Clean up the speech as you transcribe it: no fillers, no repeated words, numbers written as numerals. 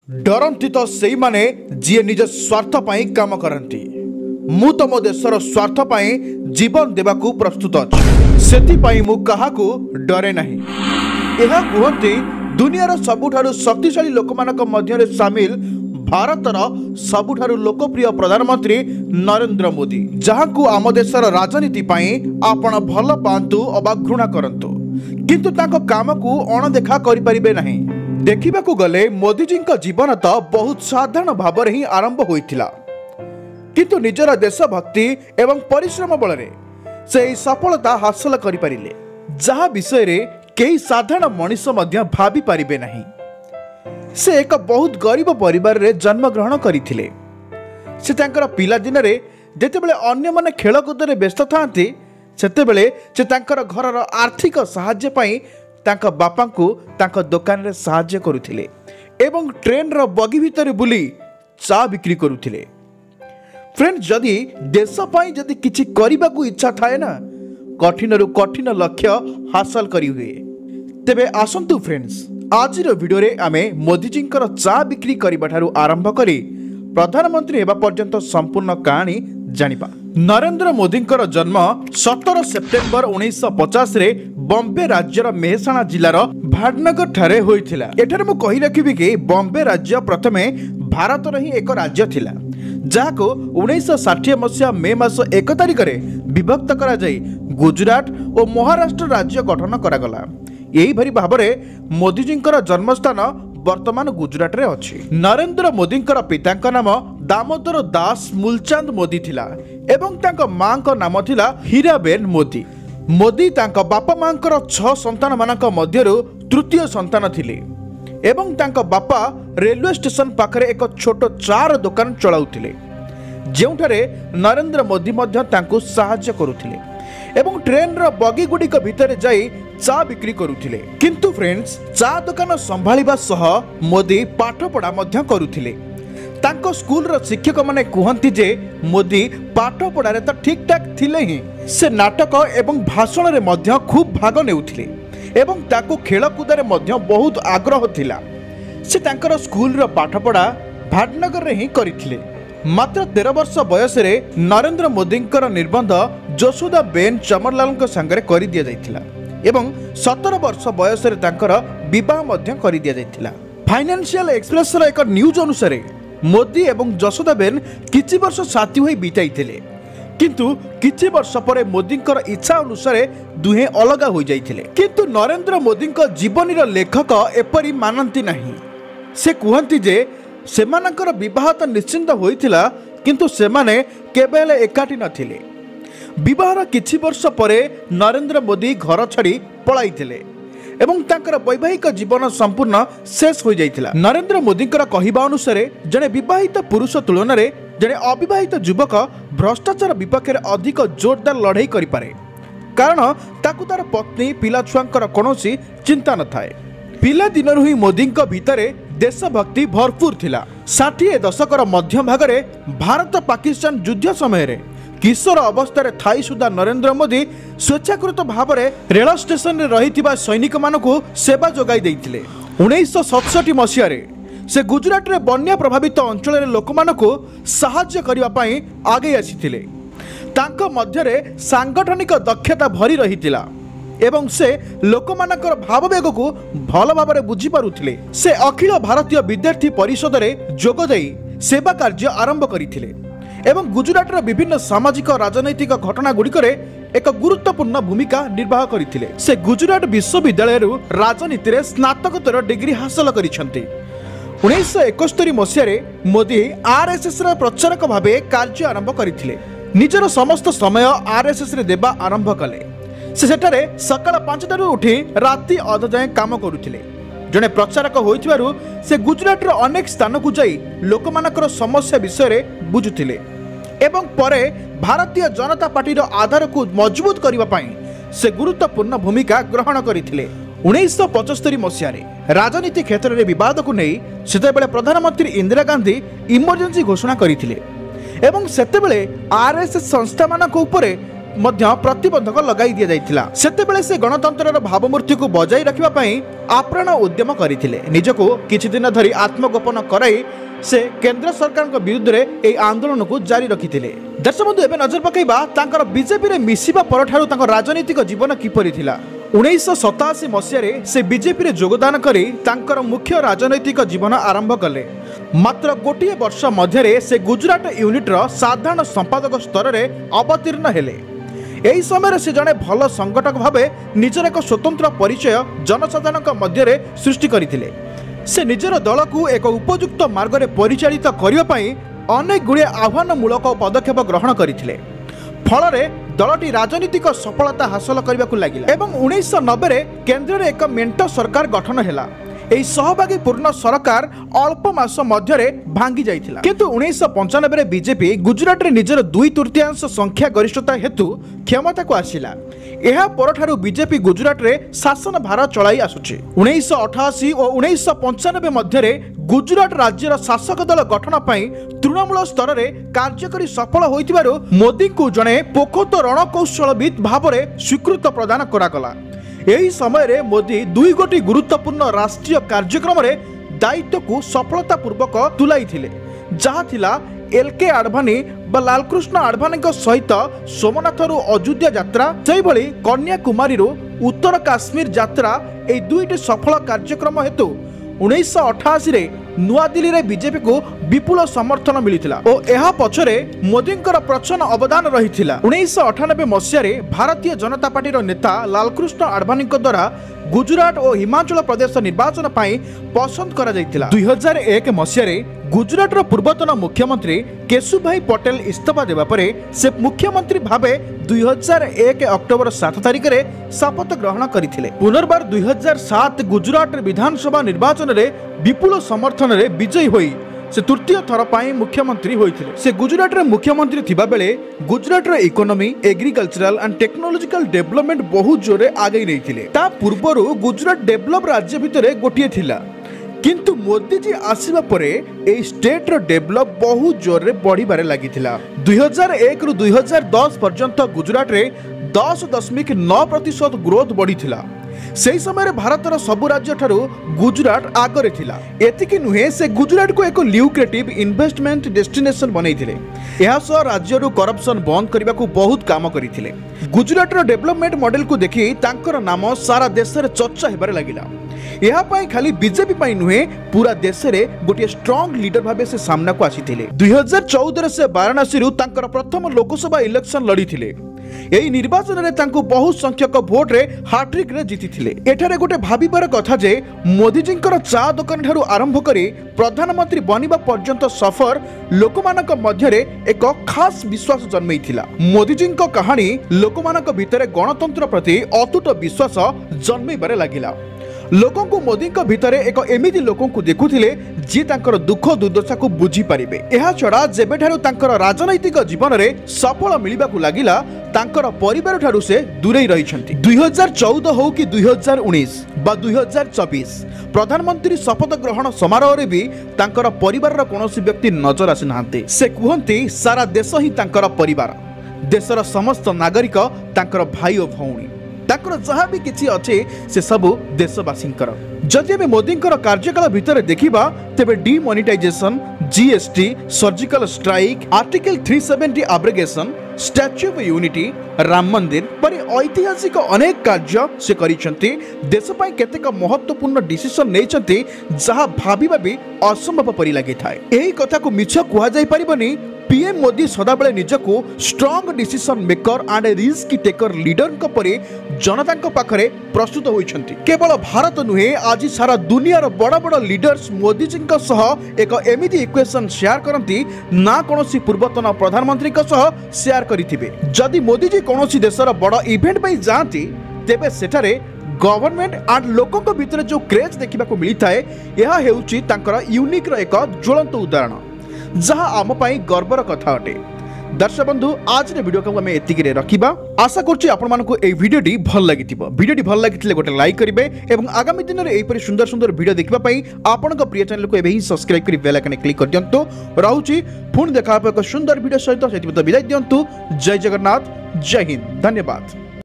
डरती तो से माने जी निज स्वार्थ पाई काम करती। मु तो मो देशर स्वार्थ पाई जीवन देवाकू प्रस्तुत अच्छी से मु काहाकू डरे नहीं। यह कहते दुनियार सबुठारु शक्तिशाली लोकमानक मध्यरे सामिल भारतर सबुठारु लोकप्रिय प्रधानमंत्री नरेंद्र मोदी, जहां आम देशर राजनीति पाई आपण भल पांतु अबा घृणा करंतु किंतु तांको काम को अणदेखा करि परिबे नहीं। देखिबाकू गले मोदीजी जीवन तो बहुत साधारण भाव ही आरंभ होइथिला, किंतु निजर देशभक्ति एवं परिश्रम बल से सफलता हासिल करि परिले, जहा विषय रे कई साधारण मनीष मध्य भाभी पारिबे नहीं। से एक बहुत गरीब परिवार रे जन्म ग्रहण करथिले। से तांकर पिला दिन रे जेतेबेले अन्य माने खेलकूद रे व्यस्त थांती, सेतेबेले से तांकर घरर आर्थिक सहाय्य पाई तांका बापा को तांका दुकान रे सहाय्य करुथिले एवं ट्रेन रो बगी भितर बुली चा बिक्री करुथिले। फ्रेंड्स, जदि देश पाई जदि किछि करिबा को इच्छा थाए ना, कठिन रु कठिन लक्ष्य हासिल करि हुए। तेबे आसंतु फ्रेंड्स, आज वीडियो रे आमे मोदीजी चा बिक्री करबा ठारू आरंभ करी प्रधानमंत्री हेबा पर्यंत संपूर्ण कहानी जानिबा। नरेंद्र मोदी जन्म 17 सेप्टेम्बर 1950 रे बॉम्बे राज्यर मेहसाणा जिलार भाटनगर ठारे होइथिला। एठारे मु कहि रखिबि कि बॉम्बे राज्य प्रथमे भारतर ही एक राज्य थिला, जाको 1960 मसीहा मे मास 1 तारिख रे विभक्त करा जाई गुजरात और महाराष्ट्र राज्य गठन करागला। यही भरी भाव में मोदीजी जन्मस्थान वर्तमान गुजरात रे अछि। नरेंद्र मोदी पिता नाम दामोदर दास मूलचंद मोदी थिला एवं तांका मां का नाम थिला हीराबेन मोदी। मोदी तांका बापा मां 6 संतान मानक मध्यरु तृतीय संतान थिले एवं तांका बापा रेलवे स्टेशन पाखरे एक छोट चार दुकान चलाउथिले, जेउठारे नरेंद्र मोदी मध्य तांको सहाय्य करुथिले एवं ट्रेन रो बगी गुडिक भितर जाई चा बिक्री करुथिले। किंतु फ्रेंड्स, चा दुकान संभालिबा सह मोदी पाठ पढ़ा मध्य करुथिले। तांको स्कूल रो शिक्षक माने कहंती जे मोदी पाठ पढ़ारे तो ठीक ठाक थिले ही, से नाटक एवं भाषण रे मध्य खूब भाग नेउथिले एवं ताको खेलकूद रे मध्य बहुत आग्रह थिला। से तांकर स्कूल रो पाठ पढ़ा भाटनगर रे ही करिथिले। मात्र 13 वर्ष बयस रे नरेंद्र मोदी निर्बंध जसोदा बेन चमरलाल संगे कर दिया जाइथिला एवं 17 वर्ष बयस रे तांकर विवाह मध्य कर दिया जाइथिला। फाइनेंशियल एक्सप्रेस रो एक न्यूज अनुसार मोदी एवं जसोदा बेन किछि वर्ष साथी होई बिताइथिले, किंतु किछि वर्ष परे मोदी इच्छा अनुसार दुहे अलगा हो जाइथिले। किंतु नरेंद्र मोदी जीवनी लेखक एपरी मानती नहीं। से कहती जे सेमानकर विवाह तो निश्चिंत होइथिला, किंतु सेमाने केबेले एकाठी नथिले। विवाहर किछि वर्ष परे नरेंद्र मोदी घर छाड़ी पळाइथिले एवं तांकर वैवाहिक जीवन संपूर्ण शेष हो जाइथिला। नरेंद्र मोदी कहिबा अनुसार जने विवाहित पुरुष तुलन में जने अविवाहित युवक भ्रष्टाचार विपक्ष में अधिक जोरदार लड़ाई करि पारे, कारण ताकु तार पत्नी पिला छुआंकर कौनसी चिंता न थाए। पिला दिनरु ही मोदी भितरे देशभक्ति भरपूर थिला। 60 दशकर मध्य भागरे भारत पाकिस्तान युद्ध समय किशोर अवस्था थाई सुधा नरेंद्र मोदी स्वेच्छाकृत भाव में रेल स्टेशन रे रहिथिबा सैनिक मानकु सेवा जोगाई देइथिले। 1967 मसीह से गुजरात रे बन्या प्रभावित अंचल रे लोक मानकु सहाय्य करिवा पई आगे आसीथिले। तांको मध्यरे सांगठनिक दक्षता भरी रहितिला एवं से लोकमानकर भाववेग को भल भाव में बुझी पारुथिले। से अखिल भारतीय विद्यार्थी परिषद रे जोग देई सेवा कार्य आरंभ करिथिले एवं गुजरात रे विभिन्न सामाजिक राजनैतिक घटना गुड़िक एक गुरुत्वपूर्ण भूमिका निर्वाह करथिले। से गुजरात विश्वविद्यालय राजनीति रे स्नातकोत्तर डिग्री हासिल करिसेंती। 1971 मसीह मोदी आरएसएस रे प्रचारक भावे कार्य आरंभ करथिले। निजर समस्त समय आरएसएस रे देबा आरंभ कले। से सेठारे सकाळ 5 उठी राति अध जाए काम करुथिले। जने प्रचारक होइथिबारु से गुजरात रो अनेक स्थान को जाई लोकमानकर समस्या विषय रे बुझुथिले एवं परे भारतीय जनता पार्टी रो आधार को मजबूत करिवा पई से गुरुत्वपूर्ण भूमिका ग्रहण करिथिले। 1975 मसीह राजनीति क्षेत्र में विवाद को नहीं सेतेबेले प्रधानमंत्री इंदिरा गांधी इमरजेंसी घोषणा करथिले एवं सेतेबेले आरएसएस संस्था मानक उपरे प्रतिबंधक लगाई दि जाइथिला। सेतेबेले से गणतंत्रर भावमूर्ति को बजाई रखिबा पई आप्राण उद्यम करथिले। निजको किछि दिन धरि आत्मगोपन कराई से केंद्र सरकार के विरुद्ध रे ए आंदोलन को जारी रखिथिले। दर्शक बंधु एबे नजर पकाइबा तांकर बीजेपी रे मिसिबा परठारु तांकर राजनीतिक जीवन किपरि थिला। 1987 मसीह से बीजेपी रे योगदान करी तांकर मुख्य राजनैतिक जीवन आरंभ कले। मात्र गोटे वर्ष मध्य से गुजरात यूनिट्र साधारण संपादक स्तर में अवतीर्ण हेले। एही समय से जड़े भल संगठक भावे निजर एक स्वतंत्र परिचय जनसाधारण मध्य सृष्टि करथिले। से निजर दल को एक उपयुक्त मार्ग में परिचालित करने अनेक गुड़िया आह्वानमूलक पदक्षेप ग्रहण करथिले। फल दलटी राजनीतिक सफलता हासिल करने को लगिला एवं 1990 रे केंद्र रे एक मेंटो सरकार गठन हेला। एही सहभागी पूर्ण सरकार अल्प मास मध्य भांगी जाइथिला, किंतु 1995 रे बीजेपी गुजरात रे निजर 2/3 संख्या गरिष्ठता हेतु क्षमता को आसिला। एहा परठारु बीजेपी गुजरात रे शासन भार चलाई आसुछि। 1988 और 1995 मध्य गुजरात राज्यर शासक दल गठन पई तृणमूल स्तर में कार्यकरी सफल होइतिबारु मोदी को जड़े पोखत रणकौशलविद भाव में स्वीकृत प्रदान करागला। यही समय रे मोदी 2 गोटी गुरुत्वपूर्ण राष्ट्रीय कार्यक्रम रे दायित्व को सफलतापूर्वक तुलाई थिले, जहा थिला एलके आडवाणी बा लालकृष्ण आडवाणी सहित सोमनाथरु अयोध्या यात्रा, से भली कन्याकुमारी उत्तर काश्मीर यात्रा। ए 2टी सफल कार्यक्रम हेतु 1988 रे नुआ दिल्ली रे बीजेपी को विपुल समर्थन मिलिथिला और एहा पछरे मोदींकर प्रचंड अवदान रहिथिला। 1998 मसीह रे भारतीय जनता पार्टी रो नेता लालकृष्ण आडवाणी द्वारा गुजरात और हिमाचल प्रदेश निर्वाचन पाई पसंद करा जाइथिला। 2001 मसीह रे गुजरात रो पूर्वतन मुख्यमंत्री केशुभाई पटेल इस्तीफा देबा परे से मुख्यमंत्री भावे 2001 अक्टोबर 7 तारिख रे शपथ ग्रहण करथिले। पुनर्बार 2007 गुजरात विधानसभा निर्वाचन रे विपुल समर्थन रे विजयी होई से तृतीय थर पाई मुख्यमंत्री होइथिले। से गुजरात रे मुख्यमंत्री थिबा बेले गुजरात रे economy, agricultural and technological development बहुत जोरे आगे नैथिले। ता पूर्वरु गुजरात डेवलप राज्य भितरे गोटिए थिला, किंतु मोदी जी आसीबा परे ए स्टेट रो डेवलप बहुत जोरे बढ़िबारे लागिथिला। 2001 रु 2010 पर्यंत गुजरात रे 10.9% ग्रोथ बढ़िथिला। से समय भारतर सबु राज्य ठारू गुजरात आगरे थिला। एतिकी नुहे से गुजरात को एक ल्यूक्रेटिव इन्वेस्टमेंट डेस्टिनेशन बनैथिले। एहा सह राज्यरू करप्शन बंद करने को बहुत काम करथिले। गुजरात रो डेवलपमेंट मॉडल को देखि तांकर नाम सारा देश रे चर्चा हेबारे लागिला। एहा पई खाली बीजेपी पई नुहे पूरा देश रे गोटे स्ट्रांग लीडर भाबे से सामना को आसीथिले। 2014 से वाराणसी रु तांकर प्रथम लोकसभा इलेक्शन लड़ीथिले। यही निर्वाचन रे तांको बहुत संख्यक भोट रे हाट्रिक रे जीतिथिले। एठारे गोटे भाबिबार कथा जे मोदी जींकर चा दुकान ठारू आरंभ करी प्रधानमंत्री बनिबा पर्यंत सफर लोकमानक मध्य रे एक खास विश्वास जन्मैथिला। मोदी जींक कहानी लोकमानक भितरे गणतंत्र प्रति अतुट विश्वास जन्मैबारे लागिला। लोकों को मोदी भितर एक एमिति लोकों को देखुथिले जी तांकर दुख दुर्दशा को बुझी पारिबे। एहा छड़ा जेबेठारू तांकर राजनैतिक जीवन रे सफल मिलिबा को लागिला तांकर परिवार ठारू से दूरेई रहिछंती। 2014 हो कि 2019 बा 2024 प्रधानमंत्री शपथ ग्रहण समारोह रे भी तांकर परिवार रा कोनोसी व्यक्ति नजर आसी नाहंते। से कुहंती सारा देश ही तांकर परिवार, देशर समस्त नागरिक तांकर भाई और भौणी, ताकर जहाँ भी किछि अच्छे से सबु देशवासींकर। जदि आम मोदी कार्यकाल भितर देखिबा तेबे demonetisation, GST, surgical strike, article 370 abrogation, Statue Unity, Ram Mandir परि ऐतिहासिक अनेक कार्य से करिसेंती। देश पई केतेक महत्वपूर्ण डिसीजन नैचंती जहाँ भाबिबा भी असंभव परि लागि थाए। एही कथा को मिछ कुहा जाई परिबनी। पीएम मोदी सदाबले निजको strong decision maker and risk taker leader परि जनता पाखरे प्रस्तुत होइछंती। केवल भारत नुहे आज सारा दुनियार बड़ बड़ लीडर्स मोदी जी एक एमिति इक्वेशन शेयर करती ना कोनोसी पूर्वतन प्रधानमंत्री शेयर करिथिबे। जदि मोदी जी कोनोसी देशर बड़ इवेंट पई जांती तेबे सेठारे गवर्नमेंट एंड लोकों भितर जो क्रेज देखा मिलता है यह हेउची तांकर यूनिक एक ज्वलंत उदाहरण जहाँ आम पाई गर्वर कथा अटे। दर्शक बंधु आज वीडियो को आम एतिक रखा आशा करुँच आपड़ी भल लगी भल लगी गोटे लाइक करेंगे और आगामी दिन में यहपरी सुंदर सुंदर वीडियो देखापी आपण प्रिय चैनल को एवं सब्सक्राइब कर बेल आइकन क्लिक कर दिंतु रोचे पुणी देखा एक सुंदर वीडियो सहित विदाय दिंतु। जय जगन्नाथ, जय हिंद, धन्यवाद।